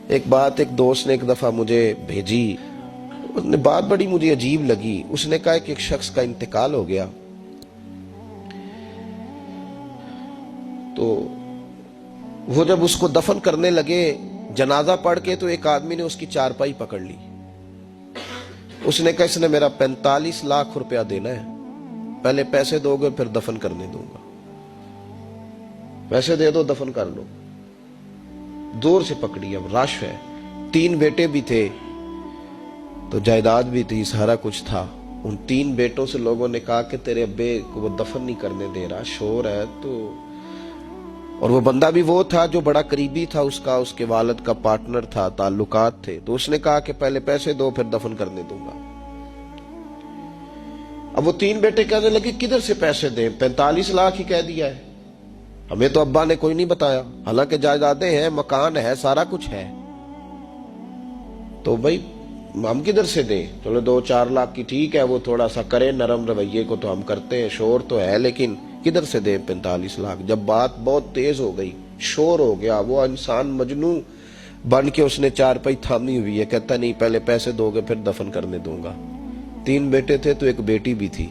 ایک بات ایک دوست نے ایک دفعہ مجھے بھیجی، اس نے بات بڑی مجھے عجیب لگی۔ اس نے کہا کہ ایک شخص کا انتقال ہو گیا، تو وہ جب اس کو دفن کرنے لگے جنازہ پڑھ کے، تو ایک آدمی نے اس کی چارپائی پکڑ لی۔ اس نے کہا اس نے میرا 45 لاکھ روپیہ دینا ہے، پہلے پیسے دو گے پھر دفن کرنے دوں گا، پیسے دے دو دفن کر لو۔ دور سے پکڑی، اب رش ہے، 3 بیٹے بھی تھے تو جائیداد بھی تھی، سارا کچھ تھا۔ ان 3 بیٹوں سے لوگوں نے کہا کہ تیرے ابے کو وہ دفن نہیں کرنے دے رہا، شور ہے تو۔ اور وہ بندہ بھی وہ تھا جو بڑا قریبی تھا اس کا، اس کے والد کا پارٹنر تھا، تعلقات تھے، تو اس نے کہا کہ پہلے پیسے دو پھر دفن کرنے دوں گا۔ اب وہ 3 بیٹے کہنے لگے کدھر سے پیسے دیں، 45 لاکھ ہی کہہ دیا ہے، ہمیں تو ابا نے کوئی نہیں بتایا، حالانکہ جائیدادیں ہیں، مکان ہے، سارا کچھ ہے، تو بھائی ہم کدھر سے دیں؟ چلو 2-4 لاکھ کی ٹھیک ہے، وہ تھوڑا سا کرے نرم رویے کو تو ہم کرتے ہیں، شور تو ہے، لیکن کدھر سے دیں 45 لاکھ؟ جب بات بہت تیز ہو گئی، شور ہو گیا، وہ انسان مجنون بن کے اس نے چارپائی تھامی ہوئی ہے، کہتا نہیں پہلے پیسے دو گے پھر دفن کرنے دوں گا۔ 3 بیٹے تھے تو ایک بیٹی بھی تھی،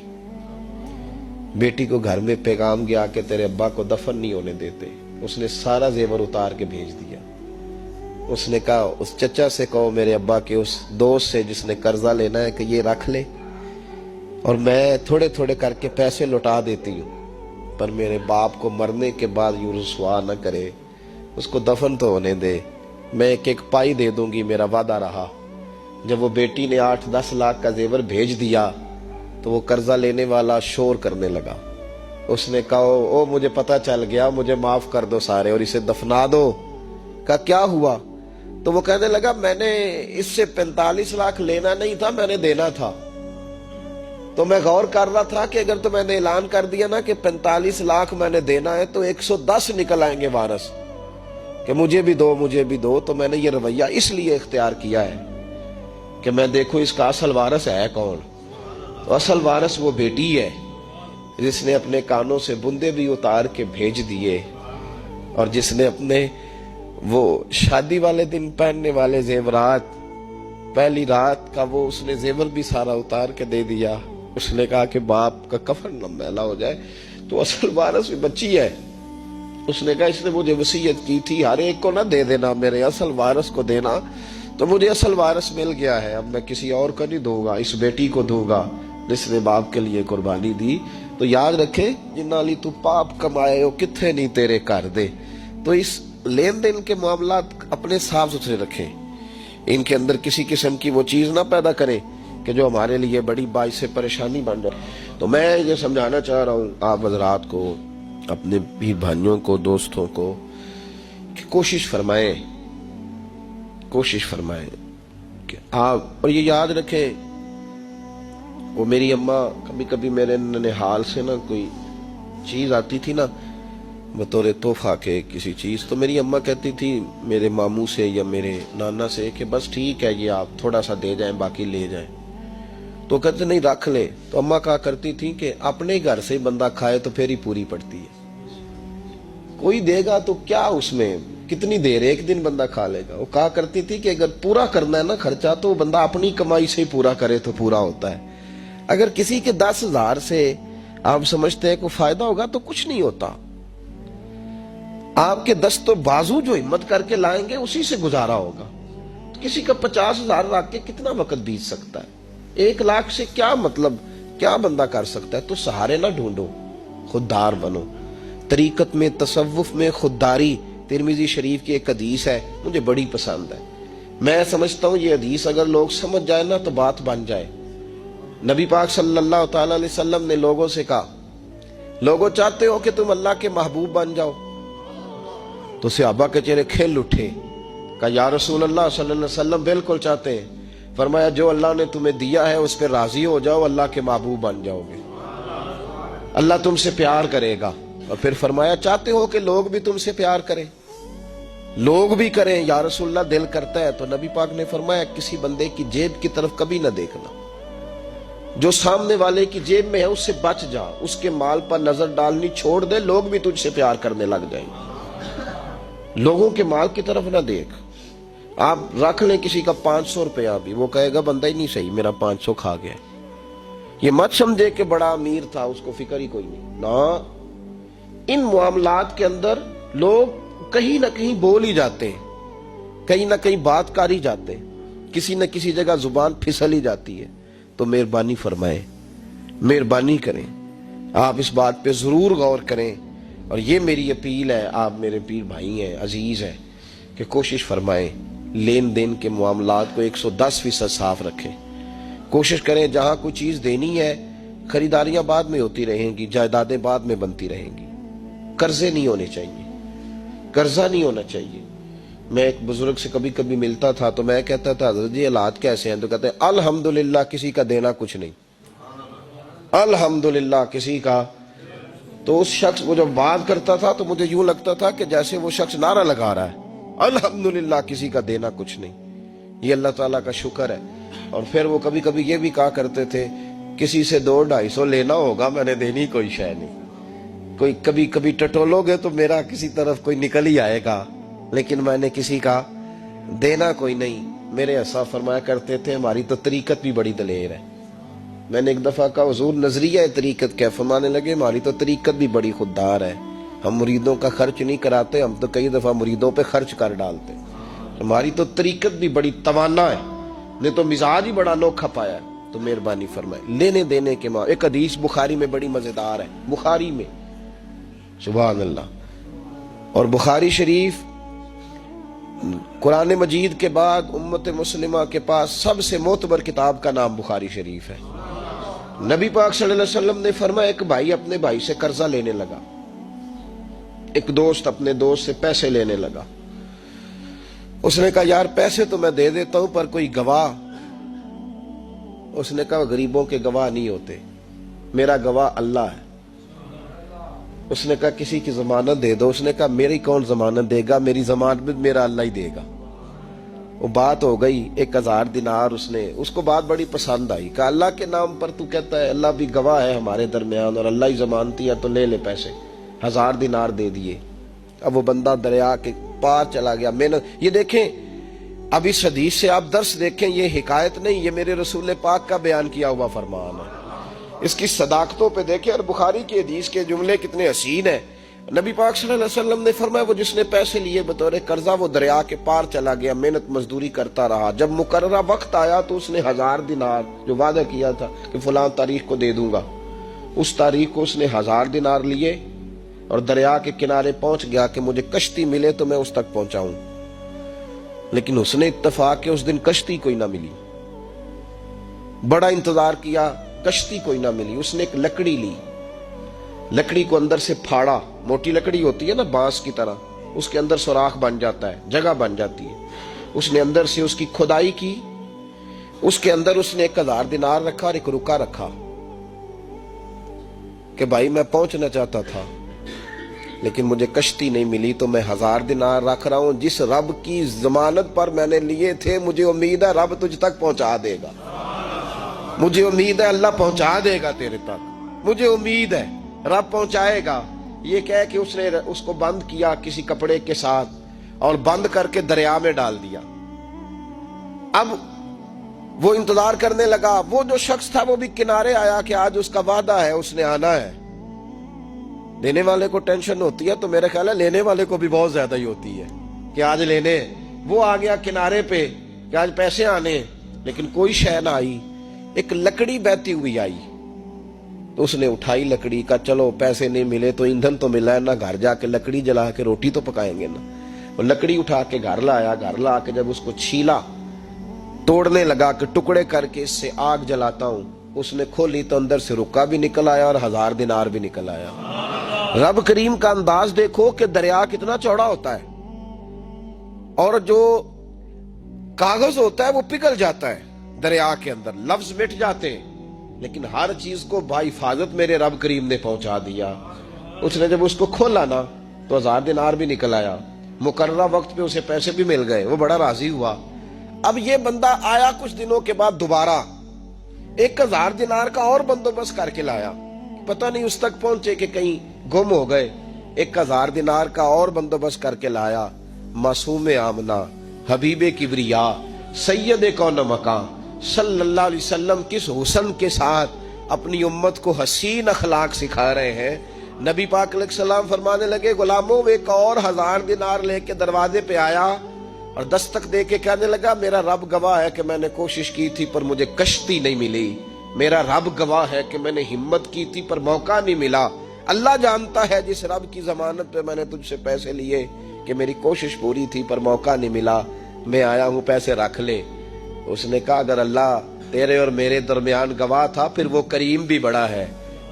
بیٹی کو گھر میں پیغام گیا کہ تیرے ابا کو دفن نہیں ہونے دیتے۔ اس نے سارا زیور اتار کے بھیج دیا۔ اس نے کہا اس چچا سے کہو میرے ابا کے اس دوست سے جس نے قرضہ لینا ہے کہ یہ رکھ لے، اور میں تھوڑے تھوڑے کر کے پیسے لوٹا دیتی ہوں، پر میرے باپ کو مرنے کے بعد یوں رسوا نہ کرے، اس کو دفن تو ہونے دے، میں ایک پائی دے دوں گی، میرا وعدہ رہا۔ جب وہ بیٹی نے 8-10 لاکھ کا زیور بھیج دیا تو وہ قرضہ لینے والا شور کرنے لگا۔ اس نے کہا او مجھے پتا چل گیا، مجھے معاف کر دو سارے اور اسے دفنا دو۔ کہا کیا ہوا؟ تو وہ کہنے لگا میں نے اس سے 45 لاکھ لینا نہیں تھا، میں نے دینا تھا، تو میں غور کر رہا تھا کہ اگر تو میں نے اعلان کر دیا نا کہ 45 لاکھ میں نے دینا ہے تو 110 نکل آئیں گے وارث کہ مجھے بھی دو مجھے بھی دو، تو میں نے یہ رویہ اس لیے اختیار کیا ہے کہ میں دیکھوں اس کا اصل وارث ہے کون۔ تو اصل وارث وہ بیٹی ہے جس نے اپنے کانوں سے بندے بھی اتار کے بھیج دیے، اور جس نے اپنے وہ شادی والے دن پہننے والے زیورات، پہلی رات کا وہ اس نے زیور بھی سارا اتار کے دے دیا۔ اس نے کہا کہ باپ کا کفن نہ میلا ہو جائے، تو اصل وارث بھی بچی ہے۔ اس نے کہا اس نے مجھے وصیت کی تھی ہر ایک کو نہ دے دینا، میرے اصل وارث کو دینا، تو مجھے اصل وارث مل گیا ہے، اب میں کسی اور کو نہیں دوں گا، اس بیٹی کو دوں گا جس نے باپ کے لیے قربانی دی۔ تو یاد رکھے جنہ لی تو پاپ کمائے ہو کتھے نہیں تیرے کر دے۔ تو اس لین دین کے معاملات اپنے صاف ستھرے رکھیں، ان کے اندر کسی قسم کی وہ چیز نہ پیدا کریں کہ جو ہمارے لیے بڑی باعث پریشانی بن جائے۔ تو میں یہ سمجھانا چاہ رہا ہوں آپ حضرات کو، اپنے بھی بھائیوں کو، دوستوں کو، کہ کوشش فرمائیں کہ آپ، اور یہ یاد رکھیں وہ میری اماں کبھی کبھی میرے ننھال سے نا کوئی چیز آتی تھی نا بطور تحفہ کے کسی چیز، تو میری اماں کہتی تھی میرے ماموں سے یا میرے نانا سے کہ بس ٹھیک ہے یہ آپ تھوڑا سا دے جائیں باقی لے جائیں، تو کہتے نہیں رکھ لے۔ تو اماں کہا کرتی تھی کہ اپنے گھر سے بندہ کھائے تو پھر ہی پوری پڑتی ہے، کوئی دے گا تو کیا اس میں کتنی دیر، ایک دن بندہ کھا لے گا۔ وہ کہا کرتی تھی کہ اگر پورا کرنا ہے نا خرچہ تو بندہ اپنی کمائی سے ہی پورا کرے تو پورا ہوتا ہے۔ اگر کسی کے 10,000 سے آپ سمجھتے ہیں کوئی فائدہ ہوگا تو کچھ نہیں ہوتا، آپ کے دست و بازو جو ہمت کر کے لائیں گے اسی سے گزارا ہوگا۔ تو کسی کا 50,000 رکھ کے کتنا وقت بیت سکتا ہے؟ 1 لاکھ سے کیا مطلب، کیا بندہ کر سکتا ہے؟ تو سہارے نہ ڈھونڈو، خوددار بنو۔ طریقت میں، تصوف میں خودداری، ترمذی شریف کی ایک حدیث ہے مجھے بڑی پسند ہے، میں سمجھتا ہوں یہ حدیث اگر لوگ سمجھ جائے نا تو بات بن جائے۔ نبی پاک صلی اللہ تعالی علیہ وسلم نے لوگوں سے کہا لوگوں چاہتے ہو کہ تم اللہ کے محبوب بن جاؤ؟ تو صحابہ کے چہرے کھل اٹھے، کہا یا رسول اللہ صلی اللہ علیہ وسلم بالکل چاہتے ہیں۔ فرمایا جو اللہ نے تمہیں دیا ہے اس پہ راضی ہو جاؤ، اللہ کے محبوب بن جاؤ گے، اللہ تم سے پیار کرے گا۔ اور پھر فرمایا چاہتے ہو کہ لوگ بھی تم سے پیار کریں؟ لوگ بھی کریں یا رسول اللہ، دل کرتا ہے۔ تو نبی پاک نے فرمایا کسی بندے کی جیب کی طرف کبھی نہ دیکھنا، جو سامنے والے کی جیب میں ہے اس سے بچ جا، اس کے مال پر نظر ڈالنی چھوڑ دے، لوگ بھی تجھ سے پیار کرنے لگ جائیں گے۔ لوگوں کے مال کی طرف نہ دیکھ، آپ رکھ لیں کسی کا 500 روپیہ بھی، وہ کہے گا بندہ ہی نہیں صحیح، میرا 500 کھا گیا۔ یہ مت سمجھے کہ بڑا امیر تھا، اس کو فکر ہی کوئی نہیں نا۔ ان معاملات کے اندر لوگ کہیں نہ کہیں بول ہی جاتے ہیں، کہیں نہ کہیں بات کر ہی جاتے ہیں، کسی نہ کسی جگہ زبان پھسل ہی جاتی ہے۔ تو مہربانی فرمائیں، مہربانی کریں، آپ اس بات پہ ضرور غور کریں، اور یہ میری اپیل ہے، آپ میرے پیر بھائی ہیں، عزیز ہیں، کہ کوشش فرمائیں لین دین کے معاملات کو 110% صاف رکھیں۔ کوشش کریں جہاں کوئی چیز دینی ہے، خریداریاں بعد میں ہوتی رہیں گی، جائیدادیں بعد میں بنتی رہیں گی، قرضے نہیں ہونے چاہیے، قرضہ نہیں ہونا چاہیے۔ میں ایک بزرگ سے کبھی کبھی ملتا تھا تو میں کہتا تھا حضرت جی حالات کیسے ہیں؟ تو کہتے ہیں الحمدللہ کسی کا دینا کچھ نہیں، الحمدللہ کسی کا۔ تو اس شخص کو جب بات کرتا تھا تو مجھے یوں لگتا تھا کہ جیسے وہ شخص نعرہ لگا رہا ہے، الحمدللہ کسی کا دینا کچھ نہیں۔ یہ اللہ تعالیٰ کا شکر ہے۔ اور پھر وہ کبھی کبھی یہ بھی کہا کرتے تھے کسی سے 200-250 لینا ہوگا، میں نے دینی کوئی شے نہیں، کوئی کبھی کبھی ٹٹولو گے تو میرا کسی طرف کوئی نکل ہی آئے گا، لیکن میں نے کسی کا دینا کوئی نہیں۔ میرے ایسا فرمایا کرتے تھے ہماری تو طریقت بھی بڑی دلیر ہے۔ میں نے ایک دفعہ کہا حضور نظریہ طریقت کیا؟ فرمانے لگے ہماری تو طریقت بھی بڑی خوددار ہے، ہم مریدوں کا خرچ نہیں کراتے، ہم تو کئی دفعہ مریدوں پہ خرچ کر ڈالتے، ہماری تو طریقت بھی بڑی توانا ہے، نے تو مزاج ہی بڑا انوکھا پایا ہے۔ تو مہربانی فرمائے لینے دینے کے ایک حدیث بخاری میں بڑی مزیدار ہے، بخاری میں، سبحان اللہ۔ اور بخاری شریف قرآن مجید کے بعد امت مسلمہ کے پاس سب سے معتبر کتاب کا نام بخاری شریف ہے۔ نبی پاک صلی اللہ علیہ وسلم نے فرمایا ایک بھائی اپنے بھائی سے قرضہ لینے لگا، ایک دوست اپنے دوست سے پیسے لینے لگا۔ اس نے کہا یار پیسے تو میں دے دیتا ہوں پر کوئی گواہ۔ اس نے کہا غریبوں کے گواہ نہیں ہوتے، میرا گواہ اللہ ہے۔ اس نے کہا کسی کی ضمانت دے دو۔ اس نے کہا میری کون ضمانت دے گا، میری ضمانت میرا اللہ ہی دے گا۔ وہ بات ہو گئی 1000 دینار، اس کو بات بڑی پسند آئی، کہا اللہ کے نام پر تو کہتا ہے، اللہ بھی گواہ ہے ہمارے درمیان اور اللہ ہی ضمانتی ہے، تو لے لے پیسے۔ 1000 دینار دے دیے۔ اب وہ بندہ دریا کے پار چلا گیا۔ محنت، یہ دیکھیں اب اس حدیث سے آپ درس دیکھیں، یہ حکایت نہیں، یہ میرے رسول پاک کا بیان کیا ہوا فرمان ہے۔ اس کی صداقتوں پہ دیکھیں، اور بخاری کی حدیث کے جملے کتنے حسین ہیں۔ نبی پاک صلی اللہ علیہ وسلم نے فرمایا وہ جس نے پیسے لیے بطور قرضہ وہ دریا کے پار چلا گیا، محنت مزدوری کرتا رہا، جب مقررہ وقت آیا تو اس نے 1000 دینار جو وعدہ کیا تھا کہ فلاں تاریخ کو دے دوں گا، اس تاریخ کو اس نے 1000 دینار لیے اور دریا کے کنارے پہنچ گیا کہ مجھے کشتی ملے تو میں اس تک پہنچاؤں۔ لیکن اس نے اتفاق کہ اس دن کشتی کوئی نہ ملی، بڑا انتظار کیا، کشتی کوئی نہ ملی۔ اس نے ایک لکڑی لی، لکڑی کو اندر سے پھاڑا، موٹی لکڑی ہوتی ہے نا بانس کی طرح، اس کے اندر سوراخ بن جاتا ہے، جگہ بن جاتی ہے۔ اس نے اندر سے اس کی کھدائی کی، اس کے اندر اس نے 1000 دینار رکھا اور ایک رکا رکھا کہ بھائی میں پہنچنا چاہتا تھا لیکن مجھے کشتی نہیں ملی تو میں 1000 دینار رکھ رہا ہوں، جس رب کی ضمانت پر میں نے لیے تھے مجھے امید ہے رب تجھ تک پہنچا دے گا، مجھے امید ہے اللہ پہنچا دے گا تیرے تک، مجھے امید ہے رب پہنچائے گا۔ یہ کہہ کہ اس نے اس کو بند کیا کسی کپڑے کے ساتھ اور بند کر کے دریا میں ڈال دیا۔ اب وہ انتظار کرنے لگا، وہ جو شخص تھا وہ بھی کنارے آیا کہ آج اس کا وعدہ ہے، اس نے آنا ہے۔ دینے والے کو ٹینشن ہوتی ہے تو میرے خیال ہے لینے والے کو بھی بہت زیادہ ہی ہوتی ہے کہ آج لینے۔ وہ آ گیا کنارے پہ کہ آج پیسے آنے، لیکن کوئی شے نہ آئی۔ ایک لکڑی بہتی ہوئی آئی تو اس نے اٹھائی لکڑی کا، چلو پیسے نہیں ملے تو ایندھن تو ملا ہے نا، گھر جا کے لکڑی جلا کے روٹی تو پکائیں گے نا۔ وہ لکڑی اٹھا کے گھر لایا، گھر لا کے جب اس کو چھیلا، توڑنے لگا کہ ٹکڑے کر کے اس سے آگ جلاتا ہوں، اس نے کھولی تو اندر سے رکا بھی نکل آیا اور 1000 دینار بھی نکل آیا۔ رب کریم کا انداز دیکھو کہ دریا کتنا چوڑا ہوتا ہے اور جو کاغذ ہوتا ہے وہ پگھل جاتا ہے دریا کے اندر، لفظ مٹ جاتے ہیں، لیکن ہر چیز کو بحفاظت میرے رب کریم نے پہنچا دیا۔ اس نے جب اس کو کھولا نا تو 1000 دینار بھی نکل آیا، مقررہ وقت پہ اسے پیسے بھی مل گئے، وہ بڑا راضی ہوا۔ اب یہ بندہ آیا کچھ دنوں کے بعد دوبارہ 1000 دینار کا اور بندوبست کر کے لایا، پتہ نہیں اس تک پہنچے کہ کہیں گم ہو گئے۔ 1000 دینار کا اور بندوبست کر کے لایا، معصوم آمنہ حبیب کبریا سید کون مکان صلی اللہ علیہ وسلم کس حسن کے ساتھ اپنی امت کو حسین اخلاق سکھا رہے ہیں. نبی پاک علیہ السلام فرمانے لگے غلاموں ایک اور 1000 دینار لے کے دروازے پہ آیا اور دستک دے کے کہنے لگا میرا رب گواہ ہے کہ میں نے کوشش کی تھی پر مجھے کشتی نہیں ملی. میرا رب گواہ ہے کہ میں نے ہمت کی تھی پر موقع نہیں ملا. اللہ جانتا ہے جس رب کی ضمانت پہ میں نے تجھ سے پیسے لیے کہ میری کوشش پوری تھی پر موقع نہیں ملا. میں آیا ہوں پیسے رکھ لے. اس نے کہا اگر اللہ تیرے اور میرے درمیان گواہ تھا پھر وہ کریم بھی بڑا ہے.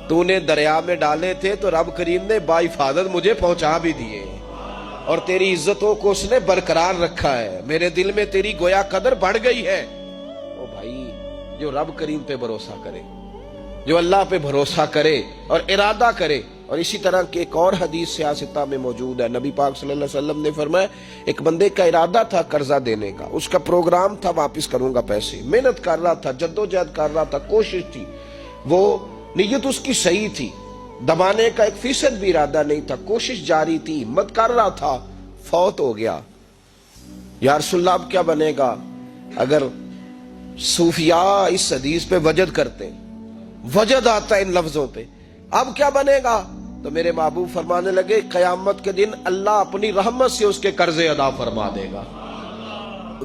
تو نے دریا میں ڈالے تھے تو رب کریم نے باحفاظت مجھے پہنچا بھی دیے اور تیری عزتوں کو اس نے برقرار رکھا ہے. میرے دل میں تیری گویا قدر بڑھ گئی ہے. او بھائی جو رب کریم پہ بھروسہ کرے, جو اللہ پہ بھروسہ کرے اور ارادہ کرے. اور اسی طرح کی ایک اور حدیث سیاستہ میں موجود ہے. نبی پاک صلی اللہ علیہ وسلم نے فرمایا ایک بندے کا ارادہ تھا قرضہ دینے کا, اس کا پروگرام تھا واپس کروں گا پیسے, محنت کر رہا تھا, جدوجہد کر رہا تھا, کوشش تھی, وہ نیت اس کی صحیح تھی, دبانے کا 1% بھی ارادہ نہیں تھا, کوشش جاری تھی, ہمت کر رہا تھا, فوت ہو گیا. یا رسول اللہ اب کیا بنے گا؟ اگر صوفیاء اس حدیث پہ وجد کرتے, وجد آتا ہے ان لفظوں پہ, اب کیا بنے گا؟ تو میرے محبوب فرمانے لگے قیامت کے دن اللہ اپنی رحمت سے اس کے قرضے ادا فرما دے گا.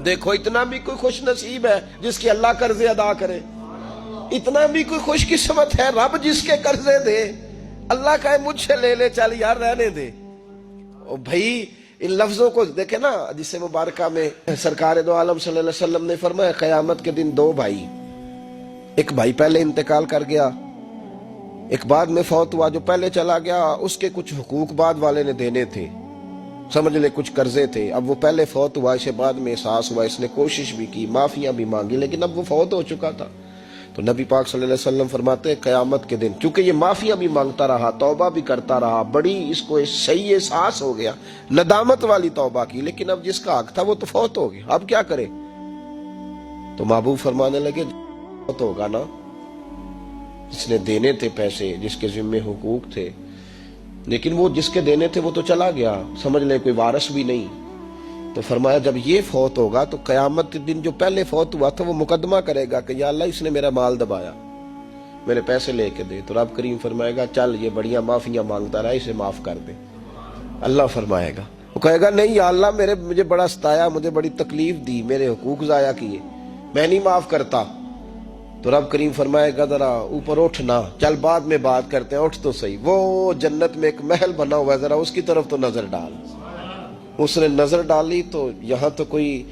دیکھو اتنا بھی کوئی خوش نصیب ہے جس کے اللہ قرضے ادا کرے, اتنا بھی کوئی خوش قسمت ہے رب جس کے قرضے دے. اللہ کہے مجھ سے لے لے, چل یار رہنے دے. او بھائی ان لفظوں کو دیکھیں نا, جس سے مبارکہ میں سرکار دو عالم صلی اللہ علیہ وسلم نے فرمایا قیامت کے دن 2 بھائی, ایک بھائی پہلے انتقال کر گیا, ایک بعد میں فوت ہوا. جو پہلے چلا گیا اس کے کچھ حقوق بعد والے نے دینے تھے, سمجھ لے کچھ قرضے تھے. اب وہ پہلے فوت ہوا, اسے بعد میں احساس ہوا, اس نے کوشش بھی کی, معافیاں بھی مانگی, لیکن اب وہ فوت ہو چکا تھا. تو نبی پاک صلی اللہ علیہ وسلم فرماتے ہیں قیامت کے دن چونکہ یہ معافیاں بھی مانگتا رہا, توبہ بھی کرتا رہا, بڑی اس کو صحیح احساس ہو گیا, ندامت والی توبہ کی, لیکن اب جس کا حق تھا وہ تو فوت ہو گیا, اب کیا کرے؟ تو محبوب فرمانے لگے فوت ہوگا نا, جس نے دینے تھے پیسے, جس کے ذمے حقوق تھے, لیکن وہ جس کے دینے تھے وہ تو چلا گیا, سمجھ لے کوئی وارث بھی نہیں. تو فرمایا جب یہ فوت ہوگا تو قیامت کے دن جو پہلے فوت ہوا تھا وہ مقدمہ کرے گا کہ یا اللہ اس نے میرا مال دبایا, میرے پیسے لے کے دے. تو رب کریم فرمائے گا چل یہ بڑیاں معافیاں مانگتا رہا, اسے معاف کر دے. اللہ فرمائے گا, وہ کہے گا نہیں یا اللہ مجھے بڑا ستایا, مجھے بڑی تکلیف دی, میرے حقوق ضائع کیے, میں نہیں معاف کرتا. تو رب کریم فرمائے گا ذرا اوپر اٹھنا, چل بعد میں بات کرتے ہیں, اٹھ تو صحیح. وہ جنت میں ایک محل بنا ہوا ہے, ذرا اس کی طرف تو نظر ڈال. اس نے نظر ڈالی تو یہاں تو کوئی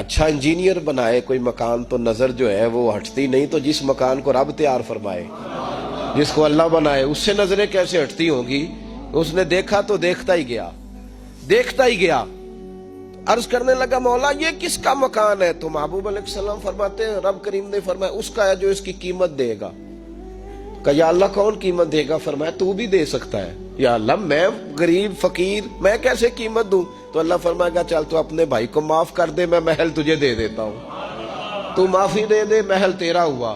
اچھا انجینئر بنائے کوئی مکان تو نظر جو ہے وہ ہٹتی نہیں. تو جس مکان کو رب تیار فرمائے, جس کو اللہ بنائے, اس سے نظریں کیسے ہٹتی ہوں گی؟ اس نے دیکھا تو دیکھتا ہی گیا, دیکھتا ہی گیا. عرض کرنے لگا مولا یہ کس کا مکان ہے؟ تو محبوب علیہ السلام فرماتے ہیں رب کریم نے فرمایا اس کا ہے جو اس کی قیمت دے گا. کہ یا اللہ کون قیمت دے گا؟ فرمایا تو بھی دے سکتا ہے. یا اللہ میں غریب فقیر, میں کیسے قیمت دوں؟ تو اللہ فرمائے گا چل تو اپنے بھائی کو معاف کر دے, میں محل تجھے دے دیتا ہوں, تو معافی دے دے, محل تیرا ہوا.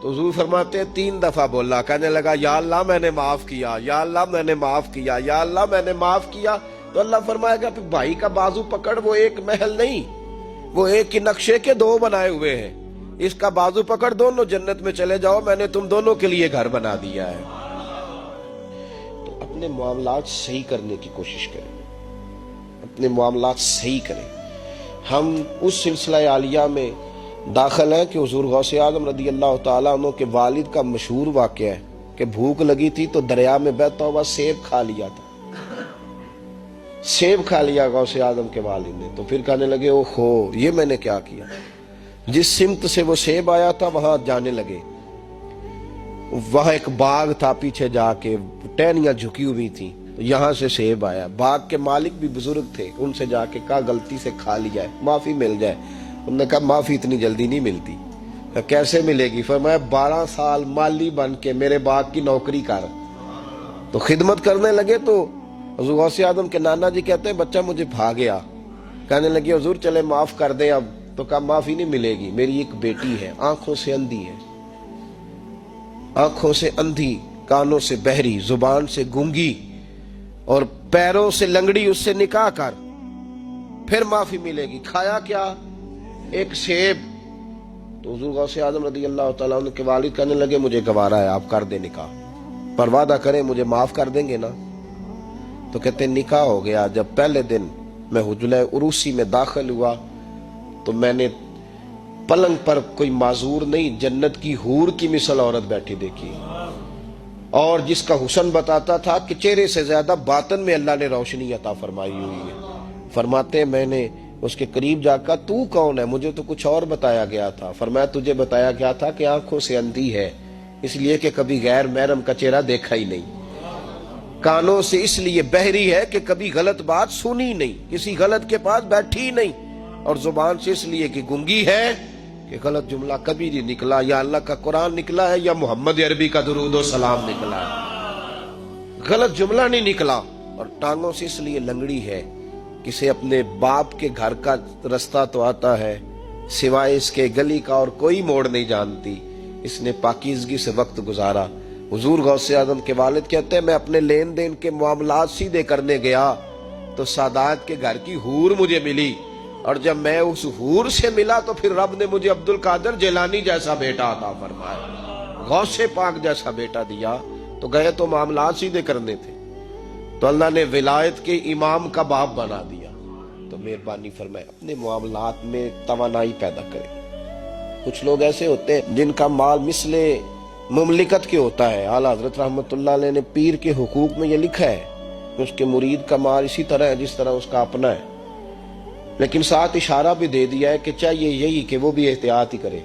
تو حضور فرماتے ہیں 3 دفعہ بولا, کہنے لگا یا اللہ میں نے معاف کیا, یا اللہ میں نے معاف کیا, یا اللہ میں نے معاف کیا. تو اللہ فرمائے گا پھر بھائی کا بازو پکڑ, وہ ایک محل نہیں, وہ ایک ہی نقشے کے 2 بنائے ہوئے ہیں, اس کا بازو پکڑ, دونوں جنت میں چلے جاؤ, میں نے تم دونوں کے لیے گھر بنا دیا ہے. تو اپنے معاملات صحیح کرنے کی کوشش کریں, اپنے معاملات صحیح کریں. ہم اس سلسلہ عالیہ میں داخل ہیں کہ حضور غوث اعظم رضی اللہ تعالیٰ عنہ کے والد کا مشہور واقعہ ہے کہ بھوک لگی تھی تو دریا میں بہتا ہوا سیب کھا لیا تھا, سیب کھا لیا غوث اعظم کے والد نے. تو پھر کہنے لگے او ہو یہ میں نے کیا کیا. جس سمت سے وہ سیب آیا تھا وہاں جانے لگے, وہاں ایک باغ تھا, پیچھے جا کے ٹہنیاں جھکی ہوئی تھیں, یہاں سے سیب آیا. باغ کے مالک بھی بزرگ تھے, ان سے جا کے کہا غلطی سے کھا لیا ہے, معافی مل جائے. انہوں نے کہا معافی اتنی جلدی نہیں ملتی. کیسے ملے گی؟ فرمایا 12 سال مالی بن کے میرے باغ کی نوکری کر. تو خدمت کرنے لگے. تو حضور غوث اعظم کے نانا جی کہتے ہیں بچہ مجھے بھا گیا, کہنے لگے حضور چلے معاف کر دیں اب. تو کہا معافی نہیں ملے گی, میری ایک بیٹی ہے, آنکھوں سے اندھی ہے, آنکھوں سے اندھی, کانوں سے بہری, زبان سے گونگی اور پیروں سے لنگڑی, اس سے نکاح کر. پھر معافی ملے گی. کھایا کیا؟ ایک سیب. تو حضور غوث اعظم رضی اللہ تعالیٰ عنہ کے والد کہنے لگے مجھے گوارا ہے، آپ کر دیں نکاح، پر وعدہ کریں مجھے معاف کر دیں گے نا؟ تو کہتے ہیں نکاح ہو گیا. جب پہلے دن میں حجلہ عروسی میں داخل ہوا تو میں نے پلنگ پر کوئی معذور نہیں، جنت کی حور کی مثل عورت بیٹھی دیکھی، اور جس کا حسن بتاتا تھا کہ چہرے سے زیادہ باطن میں اللہ نے روشنی عطا فرمائی ہوئی ہے. فرماتے ہیں میں نے اس کے قریب جا کر تو کون ہے؟ مجھے تو کچھ اور بتایا گیا تھا. فرمایا تجھے بتایا گیا تھا کہ آنکھوں سے اندھی ہے اس لیے کہ کبھی غیر محرم کا چہرہ دیکھا ہی نہیں، کانوں سے اس لیے بہری ہے کہ کبھی غلط بات سنی نہیں، کسی غلط کے پاس بیٹھی نہیں، اور زبان سے اس لیے کہ گنگی ہے کہ غلط جملہ کبھی نہیں نکلا، یا اللہ کا قرآن نکلا ہے یا محمد عربی کا درود و سلام نکلا ہے، غلط جملہ نہیں نکلا. اور ٹانگوں سے اس لیے لنگڑی ہے کسے اپنے باپ کے گھر کا رستہ تو آتا ہے، سوائے اس کے گلی کا اور کوئی موڑ نہیں جانتی. اس نے پاکیزگی سے وقت گزارا. حضور غوث اعظم کے والد کہتے ہیں میں اپنے لین دین کے معاملات سیدھے کرنے گیا تو سادات کے گھر کی حور مجھے ملی، اور جب میں اس حور سے ملا تو پھر رب نے مجھے عبد القادر جیلانی جیسا بیٹا عطا فرمایا، غوث پاک جیسا بیٹا دیا. تو گئے تو معاملات سیدھے کرنے تھے تو اللہ نے ولایت کے امام کا باپ بنا دیا. تو مہربانی فرمائے اپنے معاملات میں توانائی پیدا کرے. کچھ لوگ ایسے ہوتے ہیں جن کا مال مثل مملکت کے ہوتا ہے. اعلیٰ حضرت رحمت اللہ علیہ نے پیر کے حقوق میں یہ لکھا ہے کہ اس کے مرید کا مال اسی طرح ہے جس طرح اس کا اپنا ہے، لیکن ساتھ اشارہ بھی دے دیا ہے کہ چاہیے یہی کہ وہ بھی احتیاط ہی کرے،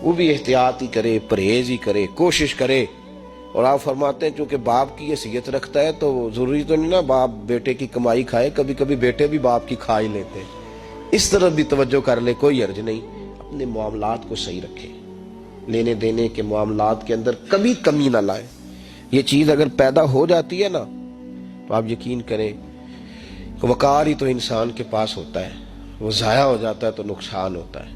وہ بھی احتیاط ہی کرے، پرہیز ہی کرے، کوشش کرے. اور آپ فرماتے ہیں چونکہ باپ کی حیثیت رکھتا ہے تو ضروری تو نہیں نا باپ بیٹے کی کمائی کھائے، کبھی کبھی بیٹے بھی باپ کی کھا ہی لیتے ہیں. اس طرح بھی توجہ کر لے، کوئی حرج نہیں. اپنے معاملات کو صحیح رکھے، لینے دینے کے معاملات کے اندر کبھی کمی نہ لائے. یہ چیز اگر پیدا ہو جاتی ہے نا تو آپ یقین کریں وقار ہی تو انسان کے پاس ہوتا ہے، وہ ضائع ہو جاتا ہے تو نقصان ہوتا ہے.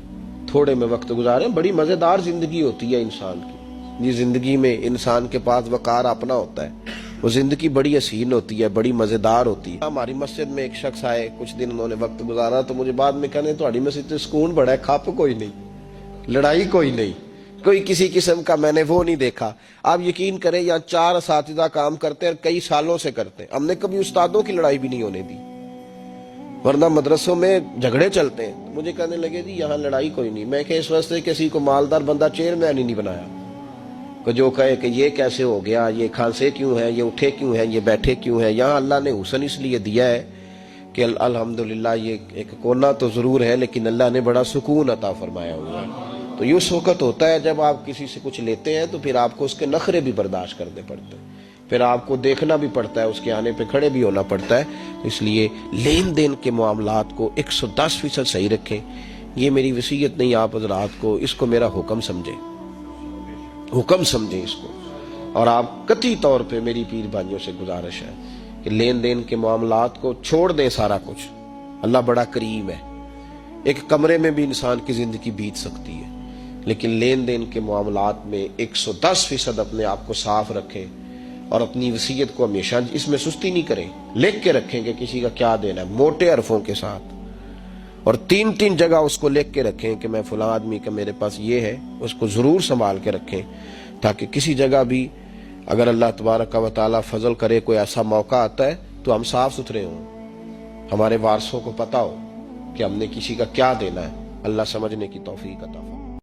تھوڑے میں وقت گزارے، بڑی مزیدار زندگی ہوتی ہے انسان کی. یہ زندگی میں انسان کے پاس وقار اپنا ہوتا ہے، وہ زندگی بڑی حسین ہوتی ہے، بڑی مزیدار ہوتی ہے. ہماری مسجد میں ایک شخص آئے، کچھ دن انہوں نے وقت گزارا تو مجھے بعد میں کہنے تہاڈی مسجد سے سکون بڑا ہے، کھپ کوئی نہیں، لڑائی کوئی نہیں، کوئی کسی قسم کا میں نے وہ نہیں دیکھا. آپ یقین کریں یہاں 4 اساتذہ کام کرتے ہیں اور کئی سالوں سے کرتے ہیں، ہم نے کبھی استادوں کی لڑائی بھی نہیں ہونے دی، ورنہ مدرسوں میں جھگڑے چلتے ہیں. مجھے کہنے لگے جی یہاں لڑائی کوئی نہیں. میں کہ اس واسطے کسی کو مالدار بندہ چیئرمین ہی نہیں بنایا کہ جو کہے کہ یہ کیسے ہو گیا، یہ کھانسے کیوں ہیں، یہ اٹھے کیوں ہیں، یہ بیٹھے کیوں ہیں. یہاں اللہ نے حسن اس لیے دیا ہے کہ الحمدللہ یہ ایک کونا تو ضرور ہے لیکن اللہ نے بڑا سکون عطا فرمایا ہوا ہے. تو یہ اس وقت ہوتا ہے جب آپ کسی سے کچھ لیتے ہیں تو پھر آپ کو اس کے نخرے بھی برداشت کرنے پڑتے ہیں، پھر آپ کو دیکھنا بھی پڑتا ہے، اس کے آنے پہ کھڑے بھی ہونا پڑتا ہے. اس لیے لین دین کے معاملات کو 110% صحیح رکھیں. یہ میری وصیت نہیں آپ حضرات کو، اس کو میرا حکم سمجھیں، حکم سمجھیں اس کو. اور آپ قطعی طور پہ میری پیر بھائیوں سے گزارش ہے کہ لین دین کے معاملات کو چھوڑ دیں سارا کچھ. اللہ بڑا کریم ہے. ایک کمرے میں بھی انسان کی زندگی بیت سکتی ہے، لیکن لین دین کے معاملات میں 110% اپنے آپ کو صاف رکھیں اور اپنی وصیت کو ہمیشہ اس میں سستی نہیں کریں، لکھ کے رکھیں کہ کسی کا کیا دینا ہے موٹے حرفوں کے ساتھ، اور 3 جگہ اس کو لکھ کے رکھیں کہ میں فلاں آدمی کا میرے پاس یہ ہے. اس کو ضرور سنبھال کے رکھیں تاکہ کسی جگہ بھی اگر اللہ تبارک و تعالیٰ فضل کرے کوئی ایسا موقع آتا ہے تو ہم صاف ستھرے ہوں، ہمارے وارثوں کو پتہ ہو کہ ہم نے کسی کا کیا دینا ہے. اللہ سمجھنے کی توفیق عطا فرمائے.